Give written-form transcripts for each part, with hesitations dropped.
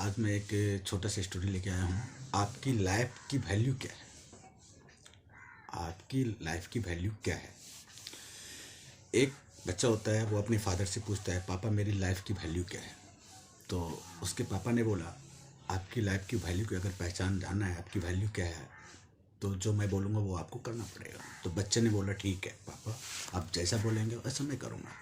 आज मैं एक छोटा सा स्टोरी लेके आया हूँ। आपकी लाइफ की वैल्यू क्या है? आपकी लाइफ की वैल्यू क्या है? एक बच्चा होता है, वो अपने फादर से पूछता है, पापा मेरी लाइफ की वैल्यू क्या है? तो उसके पापा ने बोला, आपकी लाइफ की वैल्यू की अगर पहचान जानना है, आपकी वैल्यू क्या है, तो जो मैं बोलूँगा वो आपको करना पड़ेगा। तो बच्चे ने बोला, ठीक है पापा, आप जैसा बोलेंगे वैसा मैं करूँगा।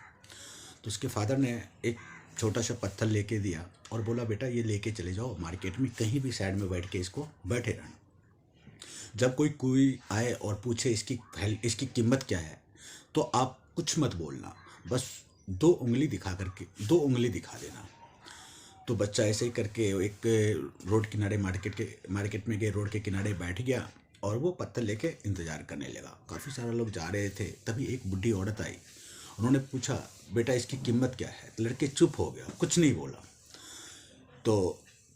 तो उसके फादर ने एक छोटा सा पत्थर लेके दिया और बोला, बेटा ये लेके चले जाओ मार्केट में, कहीं भी साइड में बैठ के इसको बैठे रहना। जब कोई आए और पूछे इसकी कीमत क्या है, तो आप कुछ मत बोलना, बस दो उंगली दिखा देना। तो बच्चा ऐसे ही करके एक रोड किनारे मार्केट में गए, रोड के किनारे बैठ गया और वो पत्थर लेके इंतज़ार करने लगा। काफ़ी सारे लोग जा रहे थे, तभी एक बुढ़ी औरत आई। उन्होंने पूछा, बेटा इसकी कीमत क्या है? लड़के चुप हो गया, कुछ नहीं बोला। तो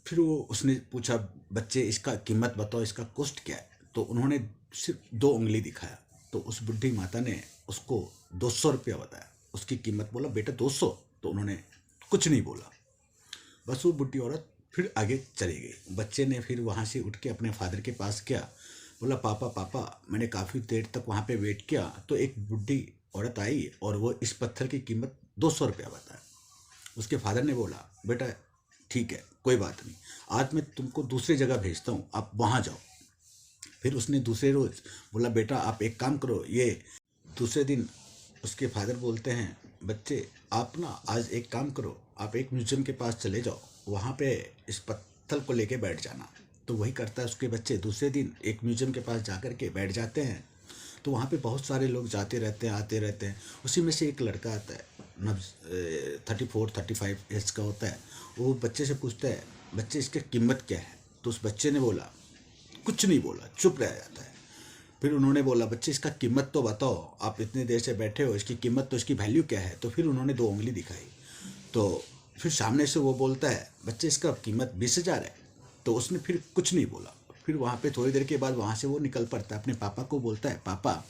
फिर उसने पूछा, बच्चे इसका कीमत बताओ, इसका कॉस्ट क्या है? तो उन्होंने सिर्फ दो उंगली दिखाया। तो उस बुढ़ी माता ने उसको 200 रुपया बताया, उसकी कीमत। बोला, बेटा 200? तो उन्होंने कुछ नहीं बोला, बस वो बुढ़ी औरत फिर आगे चली गई। बच्चे ने फिर वहाँ से उठ के अपने फादर के पास गया। बोला, पापा मैंने काफ़ी देर तक वहाँ पे वेट किया, तो एक बुढ़ी औरत आई और वो इस पत्थर की कीमत 200 रुपया बताया। उसके फादर ने बोला, बेटा ठीक है, कोई बात नहीं, आज मैं तुमको दूसरी जगह भेजता हूँ, आप वहाँ जाओ। फिर उसने दूसरे रोज़ बोला, बेटा आप एक काम करो, ये दूसरे दिन उसके फादर बोलते हैं, बच्चे आप ना आज एक काम करो, आप एक म्यूजियम के पास चले जाओ, वहाँ पे इस पत्थर को लेके बैठ जाना। तो वही करता है उसके बच्चे। दूसरे दिन एक म्यूजियम के पास जा कर के बैठ जाते हैं। तो वहाँ पे बहुत सारे लोग जाते रहते हैं, आते रहते हैं। उसी में से एक लड़का आता है, 34-35 एज का होता है। वो बच्चे से पूछता है, बच्चे इसकी कीमत क्या है? तो उस बच्चे ने बोला, कुछ नहीं बोला, चुप रह जाता है। फिर उन्होंने बोला, बच्चे इसका कीमत तो बताओ, आप इतने देर से बैठे हो, इसकी कीमत तो, इसकी वैल्यू क्या है? तो फिर उन्होंने दो उंगली दिखाई। तो फिर सामने से वो बोलता है, बच्चे इसका कीमत 20,000 है। तो उसने फिर कुछ नहीं बोला। फिर वहाँ पे थोड़ी देर के बाद वहाँ से वो निकल पड़ता है, अपने पापा को बोलता है, पापा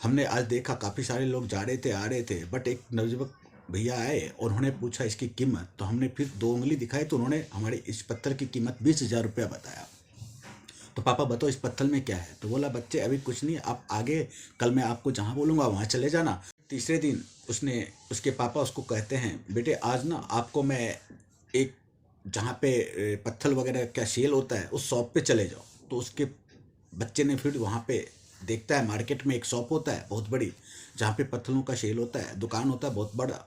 हमने आज देखा काफ़ी सारे लोग जा रहे थे, आ रहे थे, बट एक नवयुवक भैया आए और उन्होंने पूछा इसकी कीमत। तो हमने फिर दो उंगली दिखाई, तो उन्होंने हमारे इस पत्थर की कीमत 20,000 रुपया बताया। तो पापा बताओ इस पत्थर में क्या है? तो बोला, बच्चे अभी कुछ नहीं, आप आगे, कल मैं आपको जहाँ बोलूँगा वहाँ चले जाना। तीसरे दिन उसके पापा उसको कहते हैं, बेटे आज ना आपको मैं एक, जहाँ पे पत्थर वगैरह का सेल होता है, उस शॉप पे चले जाओ। तो उसके बच्चे ने फिर वहाँ पे देखता है, मार्केट में एक शॉप होता है बहुत बड़ी, जहाँ पे पत्थरों का सेल होता है, दुकान होता है बहुत बड़ा।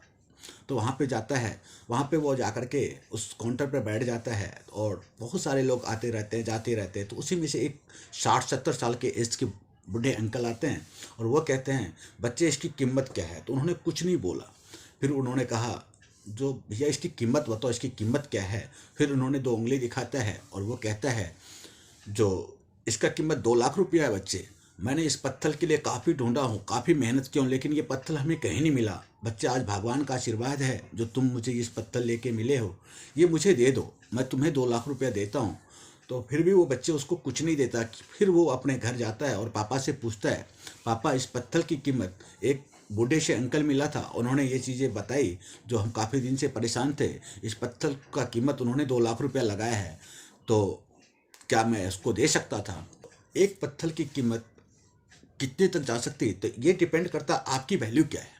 तो वहाँ पे जाता है, वहाँ पे वो जा कर के उस काउंटर पे बैठ जाता है और बहुत सारे लोग आते रहते हैं, जाते रहते हैं। तो उसी में से एक 60-70 साल के एज के बूढ़े अंकल आते हैं और वो कहते हैं, बच्चे इसकी कीमत क्या है? तो उन्होंने कुछ नहीं बोला। फिर उन्होंने कहा, जो भैया इसकी कीमत बताओ, इसकी कीमत क्या है? फिर उन्होंने दो उंगली दिखाता है और वो कहता है, जो इसका कीमत 2 लाख रुपया है बच्चे। मैंने इस पत्थर के लिए काफ़ी ढूंढा हूँ, काफ़ी मेहनत की हूँ, लेकिन ये पत्थर हमें कहीं नहीं मिला। बच्चे आज भगवान का आशीर्वाद है जो तुम मुझे इस पत्थर लेके मिले हो, ये मुझे दे दो, मैं तुम्हें 2 लाख रुपया देता हूँ। तो फिर भी वो बच्चे उसको कुछ नहीं देता। फिर वो अपने घर जाता है और पापा से पूछता है, पापा इस पत्थर की कीमत, एक बूढ़े से अंकल मिला था, उन्होंने ये चीज़ें बताई, जो हम काफ़ी दिन से परेशान थे, इस पत्थर का कीमत उन्होंने 2 लाख रुपया लगाया है, तो क्या मैं उसको दे सकता था? एक पत्थर की कीमत कितने तक जा सकती है, तो ये डिपेंड करता है आपकी वैल्यू क्या है।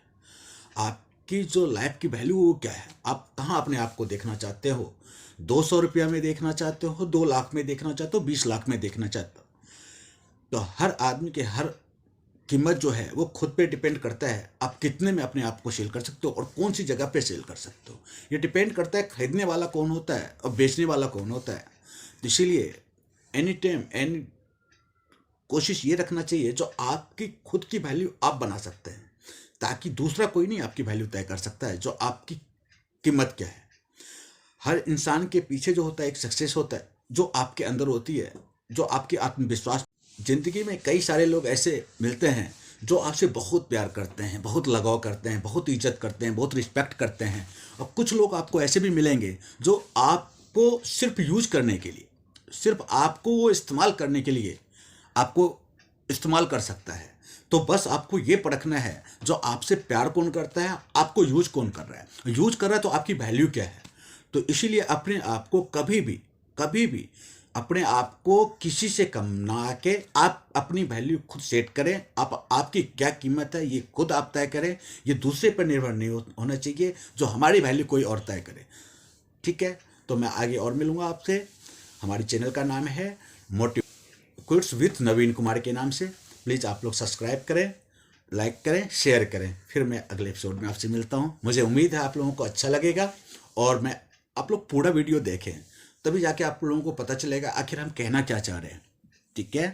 आपकी जो लाइफ की वैल्यू वो क्या है? आप कहाँ अपने आप को देखना चाहते हो? 200 रुपया में देखना चाहते हो, 2 लाख में देखना चाहते हो, 20 लाख में देखना चाहते हो? तो हर आदमी के हर कीमत जो है वो खुद पे डिपेंड करता है, आप कितने में अपने आप को सेल कर सकते हो और कौन सी जगह पे सेल कर सकते हो। ये डिपेंड करता है खरीदने वाला कौन होता है और बेचने वाला कौन होता है। तो इसीलिए एनी टाइम एनी कोशिश ये रखना चाहिए, जो आपकी खुद की वैल्यू आप बना सकते हैं, ताकि दूसरा कोई नहीं आपकी वैल्यू तय कर सकता है, जो आपकी कीमत क्या है। हर इंसान के पीछे जो होता है एक सक्सेस होता है, जो आपके अंदर होती है, जो आपके आत्मविश्वास। जिंदगी में कई सारे लोग ऐसे मिलते हैं जो आपसे बहुत प्यार करते हैं, बहुत लगाव करते हैं, बहुत इज्जत करते हैं, बहुत रिस्पेक्ट करते हैं। और कुछ लोग आपको ऐसे भी मिलेंगे जो आपको सिर्फ यूज करने के लिए, सिर्फ आपको वो इस्तेमाल करने के लिए आपको इस्तेमाल कर सकता है। तो बस आपको ये परखना है, जो आपसे प्यार कौन करता है, आपको यूज कौन कर रहा है। यूज कर रहा है तो आपकी वैल्यू क्या है। तो इसीलिए अपने आप को कभी भी अपने आप को किसी से कम ना आके आप अपनी वैल्यू खुद सेट करें। आपकी क्या कीमत है ये खुद आप तय करें, ये दूसरे पर निर्भर नहीं होना चाहिए जो हमारी वैल्यू कोई और तय करे। ठीक है, तो मैं आगे और मिलूंगा आपसे। हमारी चैनल का नाम है मोटिव क्विट्स विथ नवीन कुमार के नाम से। प्लीज़ आप लोग सब्सक्राइब करें, लाइक करें, शेयर करें। फिर मैं अगले एपिसोड में आपसे मिलता हूं। मुझे उम्मीद है आप लोगों को अच्छा लगेगा और आप लोग पूरा वीडियो देखें, तभी जाके आप लोगों को पता चलेगा आखिर हम कहना क्या चाह रहे हैं। ठीक है।